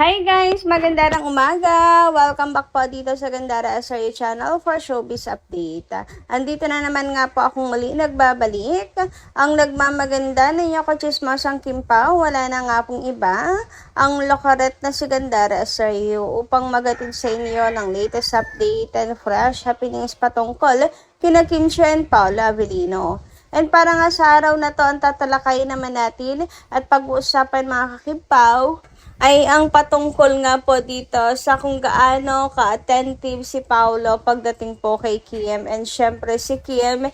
Hi guys! Magandang umaga! Welcome back po dito sa Gandara Asari Channel for Showbiz Update. Andito na naman nga po akong muli nagbabalik. Ang nagmamaganda ninyo ko chismosang Kim Pao, wala na nga pong iba. Ang lokaret na si Gandara Asari upang magatid sa inyo ng latest update and fresh happenings patungkol kina Kim Chiu and Paolo Avellino. And para nga sa araw na to, ang tatalakayin naman natin at pag-uusapan mga kakimpaw ay ang patungkol nga po dito sa kung gaano ka-attentive si Paolo pagdating po kay Kim. And syempre si Kim,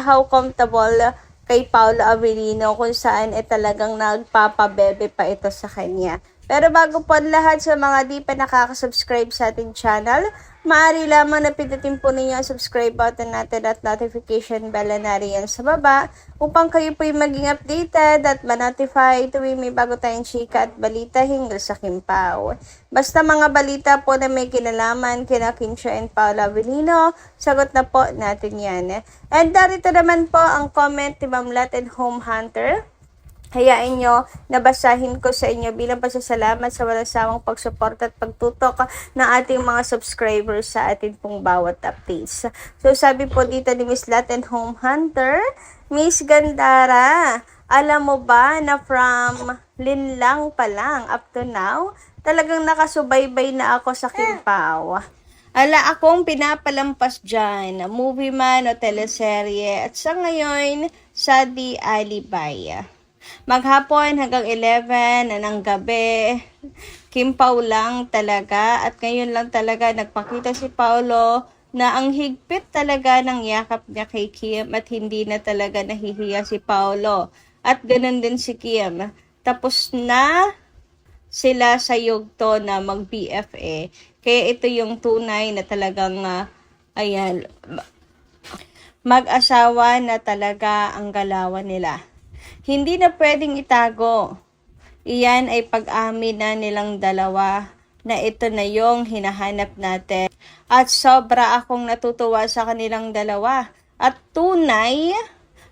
how comfortable kay Paolo Avellino kung saan talagang nagpapabebe pa ito sa kanya. Pero bago po lahat sa mga di pa nakaka-subscribe sa ating channel, maaari lamang na pindutin po ninyo ang subscribe button natin at notification bell na riyan sa baba upang kayo po'y maging updated at ma-notify tuwing may bago tayong chika at balita hinggil sa Kim Pao. Basta mga balita po na may kinalaman kina Kim Chiu and Paolo Avellino, sagot na po natin yan. And darito naman po ang comment ni Ma'am Latin Home Hunter. Hayaan nyo na basahin ko sa inyo bilang pasasalamat sa walang sawang pagsuporta at pagtutok ng ating mga subscribers sa ating pong bawat updates. So sabi po dito ni Miss Latin Home Hunter, Miss Gandara, alam mo ba na from linlang pa lang up to now, talagang nakasubaybay na ako sa Kim Pao. Ala akong pinapalampas dyan, movie man o teleserye at sa ngayon sa Di Alibay. Maghapon hanggang 11 ng gabi, Kim Pao lang talaga at ngayon lang talaga nagpakita si Paolo na ang higpit talaga ng yakap niya kay Kim at hindi na talaga nahihiya si Paolo. At ganun din si Kim. Tapos na sila sa yugto na mag-BFA. Kaya ito yung tunay na talagang ayan, mag-asawa na talaga ang galawan nila. Hindi na pwedeng itago. Iyan ay pag-amin na nilang dalawa na ito na yung hinahanap natin. At sobra akong natutuwa sa kanilang dalawa. At tunay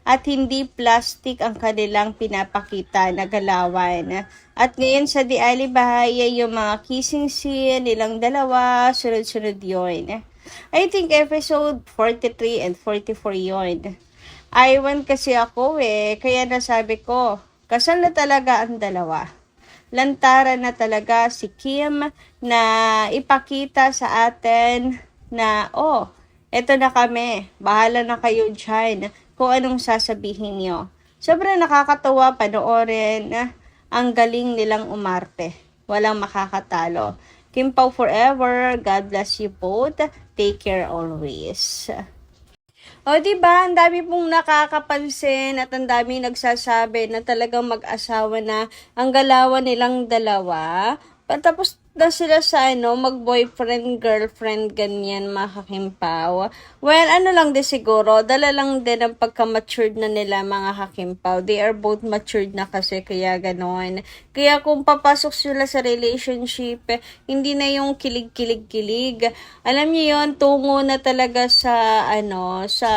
at hindi plastic ang kanilang pinapakita na galawan. At ngayon sa Di Alibay ay yung mga kissing scene nilang dalawa, sunod-sunod yun. I think episode 43 and 44 yun. Iwan kasi ako kaya nasabi ko, kasal na talaga ang dalawa. Lantaran na talaga si Kim na ipakita sa atin na, eto na kami, bahala na kayo dyan kung anong sasabihin nyo. Sobrang nakakatawa panoorin, ang galing nilang umarte. Walang makakatalo. Kim Pao forever, God bless you both, take care always. O diba, ang dami pong nakakapansin at ang dami nagsasabi na talagang mag-asawa na ang galawan nilang dalawa. Tapos na sila sa mag-boyfriend, girlfriend, ganyan, mga kakimpaw. Well, lang din siguro, dala lang din ang pagka-matured na nila, mga kakimpaw. They are both matured na kasi, kaya ganon. Kaya kung papasok sila sa relationship, hindi na yung kilig-kilig-kilig. Alam niyo yon, tungo na talaga sa, sa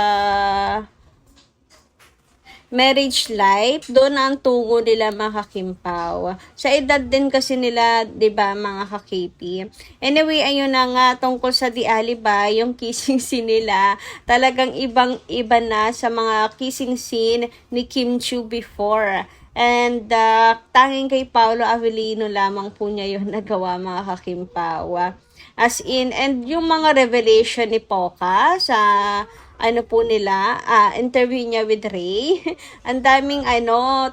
marriage life, doon ang tungo nila, mga kakimpaw. Sa edad din kasi nila, 'di ba, mga kakipi. Anyway, ayun na nga tungkol sa Di Alibay, yung kissing scene nila, talagang ibang-iba na sa mga kissing scene ni Kim Chiu before. And tanging kay Paolo Avellino lamang po niya yung nagawa, mga kakimpaw. As in, and yung mga revelation ni Poca sa po nila, interview niya with Ray. Ang daming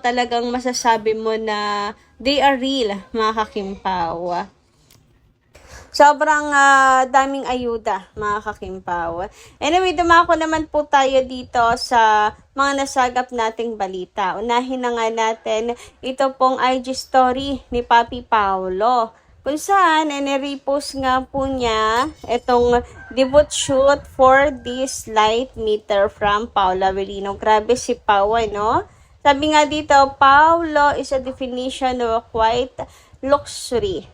talagang masasabi mo na they are real, mga kakimpaw. Sobrang daming ayuda, mga kakimpaw. Anyway, dumako naman po tayo dito sa mga nasagap nating balita. Unahin na nga natin ito pong IG story ni Papi Paolo, kung saan repost nga po niya itong debut shoot for this light meter from Paolo Avellino. Grabe si Pao, Sabi nga dito, Paolo is a definition of quiet luxury.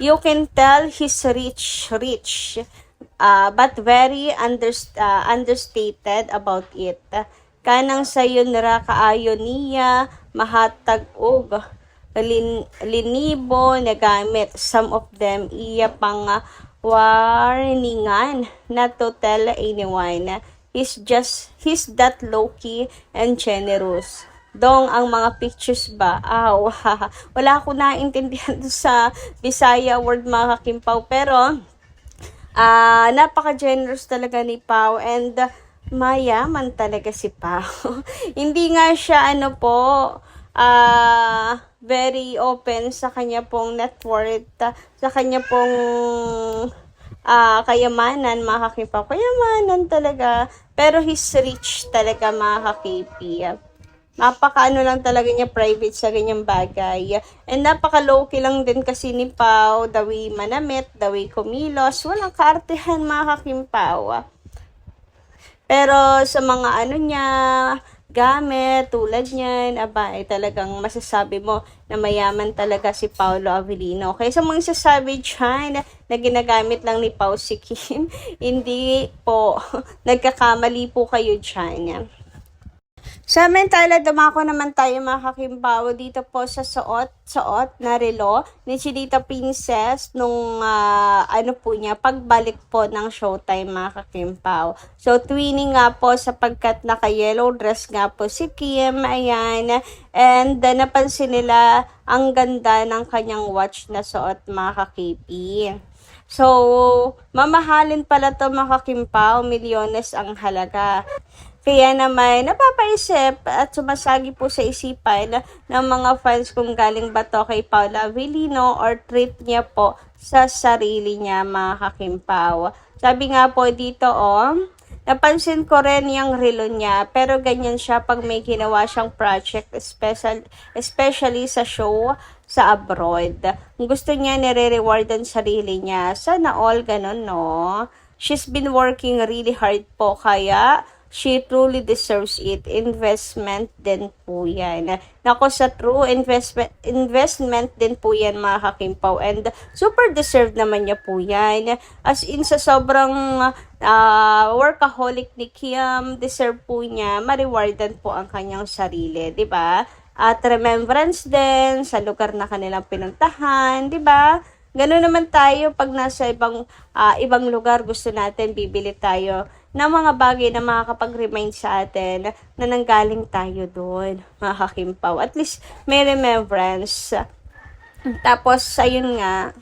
You can tell he's rich, but very understated about it. Kanang sayon ra kaayo niya, mahatag og linibo na gamit. Some of them iya pang warningan not to tell anyone. He's that low-key and generous. Dong, ang mga pictures ba? Wala ako naintindihan sa Bisaya word mga kakimpaw. Pero, napaka-generous talaga ni Pao. And, mayaman talaga si Pao. Hindi nga siya, very open sa kanya pong net worth, sa kanya pong kayamanan, mga kakimpaw. Kayamanan talaga. Pero he's rich talaga, mga kakipi. Napaka lang talaga niya private sa ganyang bagay. And napaka low-key lang din kasi ni Pao, the way manamit, the way kumilos, walang kaartehan mga kakimpaw. Pero sa mga niya, gamit, tulad niyan, ay talagang masasabi mo na mayaman talaga si Paolo Avellino. Kaya sa mga sasabi dyan na ginagamit lang ni Pao si Kim, hindi po, nagkakamali po kayo dyan. Samantala, dumako naman tayo mga kakimbaw dito po sa suot na relo ni Chinita Princess nung po niya, pagbalik po ng Showtime mga kakimbaw. So, twinning nga po sapagkat naka-yellow dress nga po si Kim, ayan. And napansin nila ang ganda ng kanyang watch na suot mga kakipi. So, mamahalin pala to mga kakimpaw, milyones ang halaga. Kaya naman, napapaisip at sumasagi po sa isipan ng mga fans kung galing ba to kay Paolo Avellino or treat niya po sa sarili niya mga kakimpaw. Sabi nga po dito, napansin ko rin yung relo niya, pero ganyan siya pag may ginawa siyang project, especially sa show sa abroad. Gusto niya nire-reward ang sarili niya. Sana all ganun, no? She's been working really hard po, kaya she truly deserves it. Investment din po yan. Nako, sa true investment din po yan mga kakimpaw. And super deserved naman niya po yan. As in sa sobrang workaholic ni Kim, deserve po niya ma-rewardan po ang kanyang sarili. 'Di ba? At remembrance din sa lugar na kanilang pinuntahan. 'Di ba? Ganoon naman tayo pag nasa ibang lugar, gusto natin bibili tayo ng mga bagay na makakapag-remind sa atin na nanggaling tayo doon, mga kakimpaw. At least may remembrance. Tapos, ayun nga,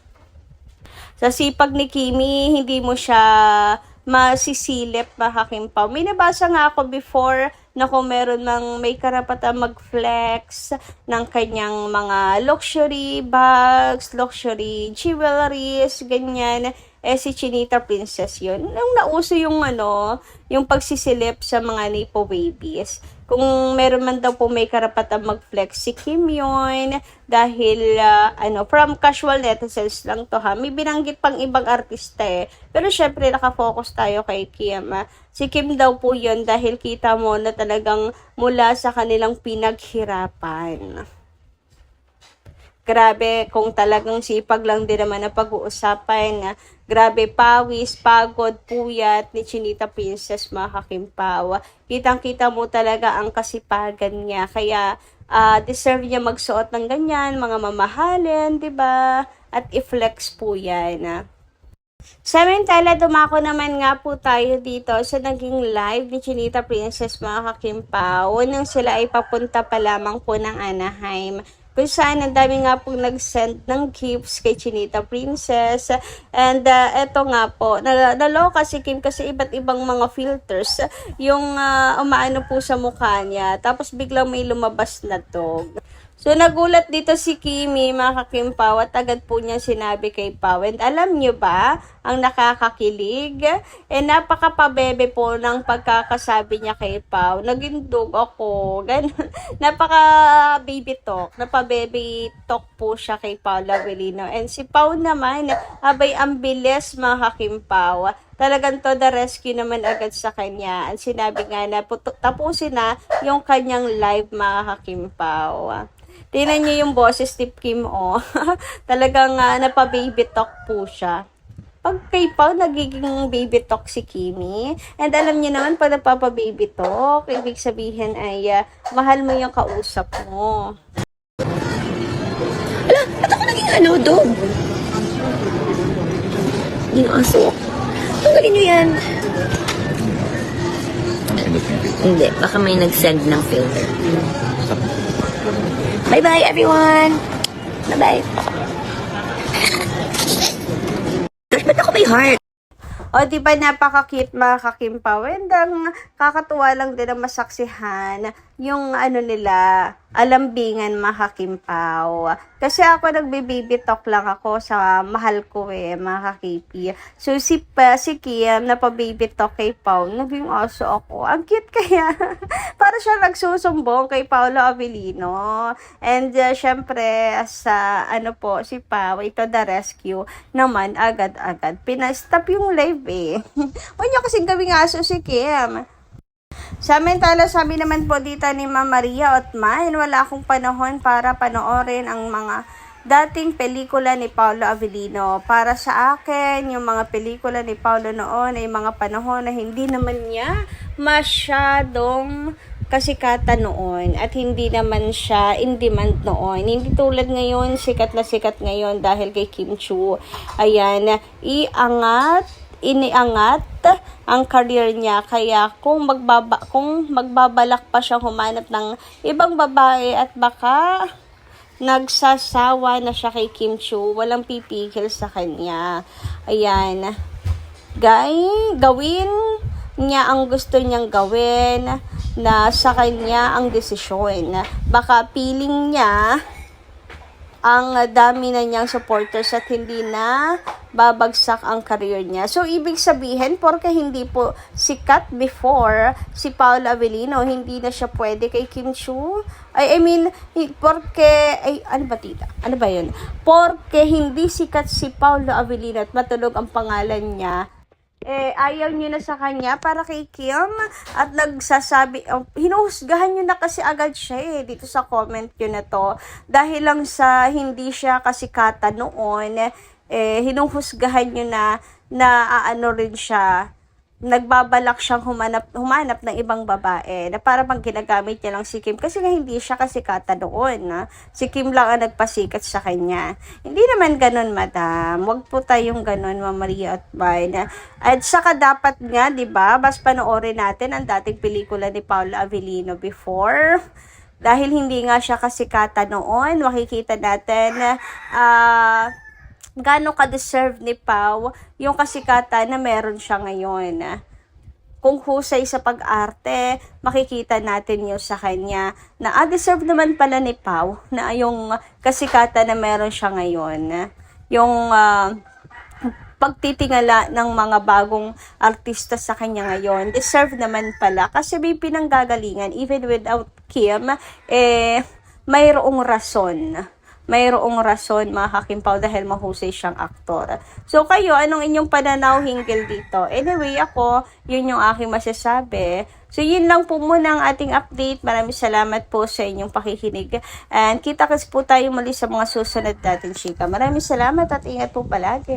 sa sipag ni Kimi, hindi mo siya masisilip, mga kakimpaw. May nabasa nga ako before na kung meron may karapatan mag-flex ng kanyang mga luxury bags, luxury jewelries, ganyan, si Chinita Princess yun. Nung nauso yung yung pagsisilip sa mga Nepo babies. Kung meron man daw po may karapatan mag-flex si Kim yun, dahil from casual netizens lang to ha. May binanggit pang ibang artista Pero syempre nakafocus tayo kay Kim. Si Kim daw po yun dahil kita mo na talagang mula sa kanilang pinaghirapan. Grabe, kung talagang sipag lang din naman na pag-uusapan. Grabe, pawis, pagod, puyat ni Chinita Princess, mga kakimpaw. Kitang-kita mo talaga ang kasipagan niya. Kaya, deserve niya magsuot ng ganyan, mga mamahalin, 'di ba? At i-flex po yan. Samantala, dumako naman nga po tayo dito sa naging live ni Chinita Princess, mga kakimpaw. Nang sila ay papunta pa lamang po ng Anaheim. Kung saan, ang dami nga pong nag-send ng gifts kay Chinita Princess. And eto nga po, naloka si Kim kasi iba't ibang mga filters yung umaano po sa mukha niya. Tapos biglang may lumabas na dog. So, nagulat dito si Kimi, mga kakimpaw, at agad po niya sinabi kay Pao. And alam niyo ba, ang nakakakilig? Napakapabebe po ng pagkakasabi niya kay Pao. Nagindog ako. Ganun. Napaka-baby talk. Napabebe talk po siya kay Paolo Avellino. And si Pao naman, abay ang bilis, mga kakimpaw. Talagang to the rescue naman agad sa kanya. Ang sinabi nga na tapusin na yung kanyang live, mga kakimpaw. Tingnan niyo yung boses ni Kim, Talagang napa-baby talk po siya. Pag kay Pao, nagiging baby talk si Kimi. And alam niyo naman, pag napapa-baby talk, ibig sabihin ay mahal mo yung kausap mo. Hello, dog. Yung aso. Tanggalin nyo yan. Hindi, baka may nag-send ng filter. Bye-bye, everyone! Bye-bye. Gosh, ba't ako may heart? O, di ba napaka-cute mga kakimpaw? And kakatuwa lang din ang masaksihan yung nila, alambingan mga kakimpaw. Kasi ako nagbe-baby talk lang ako sa mahal ko mga kakipi. So si Kim na pa-baby talk kay Pao, naging aso ako. Ang cute kaya. Para siya nagsusumbong kay Paolo Avellino. And syempre, sa si Pao, ito the rescue naman, agad-agad. Pinastop yung live Huwag niyo kasing gawing aso si Kim. Samantala, sabi naman po dito ni Ma'am Maria Otman, wala akong panahon para panoorin ang mga dating pelikula ni Paolo Avellino. Para sa akin, yung mga pelikula ni Paolo noon ay mga panahon na hindi naman niya masyadong kasikatan noon at hindi naman siya in demand noon. Hindi tulad ngayon, sikat na sikat ngayon dahil kay Kim Chiu. Ayan, iniangat ang career niya, kaya kung magbabalak pa siyang humanap ng ibang babae at baka nagsasawa na siya kay Kim Chiu, walang pipigil sa kanya. Ayan, gawin niya ang gusto niyang gawin, na sa kanya ang desisyon. Baka feeling niya ang dami na niyang supporters at hindi na babagsak ang career niya. So, ibig sabihin, porke hindi po sikat before si Paolo Avellino, hindi na siya pwede kay Kim Chiu. Ano ba tita? Ano ba yun? Porke hindi sikat si Paolo Avellino at matulog ang pangalan niya, ayaw nyo na sa kanya para kay Kim at nagsasabi, hinuhusgahan nyo na kasi agad siya dito sa comment nyo na to dahil lang sa hindi siya kasikatan noon, hinuhusgahan nyo na rin siya, nagbabalak siyang humanap ng ibang babae na para bang ginagamit niya lang si Kim kasi nga hindi siya kasikatan noon. Si Kim lang ang nagpasikat sa kanya. Hindi naman ganun, madam. Huwag po tayong ganun, Ma'am Maria at Barna. At saka dapat nga, di ba, mas panoorin natin ang dating pelikula ni Paolo Avellino before. Dahil hindi nga siya kasikatan noon, makikita natin gaano ka-deserve ni Pao yung kasikatan na meron siya ngayon. Kung husay sa pag-arte, makikita natin yun sa kanya na deserve naman pala ni Pao na yung kasikatan na meron siya ngayon. Yung pagtitingala ng mga bagong artista sa kanya ngayon, deserve naman pala kasi may pinanggagalingan. Even without Kim, mayroong rason. Mayroong rason mga kakimpaw dahil mahusay siyang aktor. So kayo, anong inyong pananaw hinggil dito? Anyway, ako, yun yung aking masasabi. So yun lang po muna ang ating update. Maraming salamat po sa inyong pakikinig. And kita-kits po tayo muli sa mga susunod natin, chika. Maraming salamat at ingat po palagi.